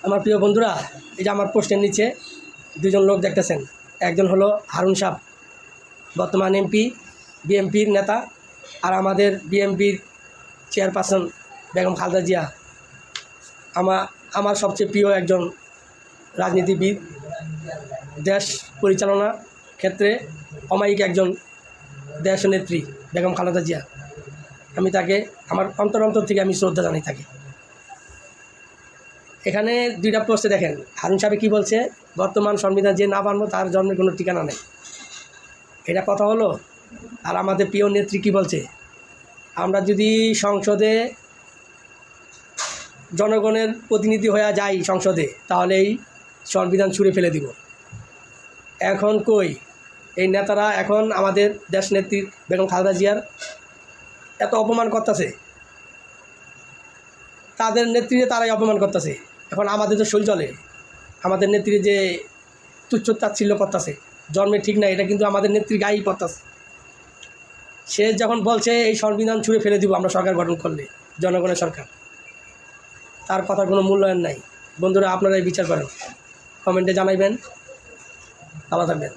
আমার প্রিয় বন্ধুরা, এই যে আমার পোস্টের নিচে দুজন লোক দেখতেছেন। একজন হলো হারুন সাহেব, বর্তমান এমপি, বিএমপির নেতা, আর আমাদের বিএমপির চেয়ারপারসন বেগম খালেদা জিয়া আমার সবচেয়ে প্রিয় একজন রাজনীতিবিদ, দেশ পরিচালনা ক্ষেত্রে অমায়িক একজন দেশনেত্রী বেগম খালেদা জিয়া। আমি তাকে আমার অন্তর থেকে আমি শ্রদ্ধা জানাই থাকি। এখানে দুইটা পোস্টে দেখেন হারুন সাহেব কী বলছে, বর্তমান সংবিধান যে না মানব তার জন্মের কোনো ঠিকানা নেই, এটা কথা হলো। আর আমাদের প্রিয় নেত্রী কী বলছে, আমরা যদি সংসদে জনগণের প্রতিনিধি হয়ে যাই সংসদে, তাহলে এই সংবিধান ছুঁড়ে ফেলে দিব। এখন কই এই নেতারা? এখন আমাদের দেশনেত্রী বেগম খালেদা জিয়ার এত অপমান করতেছে, তাদের নেত্রীরে তারাই অপমান করতেছে। এখন আমাদের তো শৈল চলে, আমাদের নেত্রী যে তুচ্ছ তাচ্ছিল্য করতেছে, জন্মে ঠিক না, এটা কিন্তু আমাদের নেত্রী গায়েই করতেছে। সে যখন বলছে এই সংবিধান ছুঁড়ে ফেলে দিব আমরা সরকার গঠন করলে, জনগণের সরকার, তার কথার কোনো মূল্যায়ন নাই। বন্ধুরা, আপনারাই বিচার করেন, কমেন্টে জানাইবেন। ভালো থাকবেন।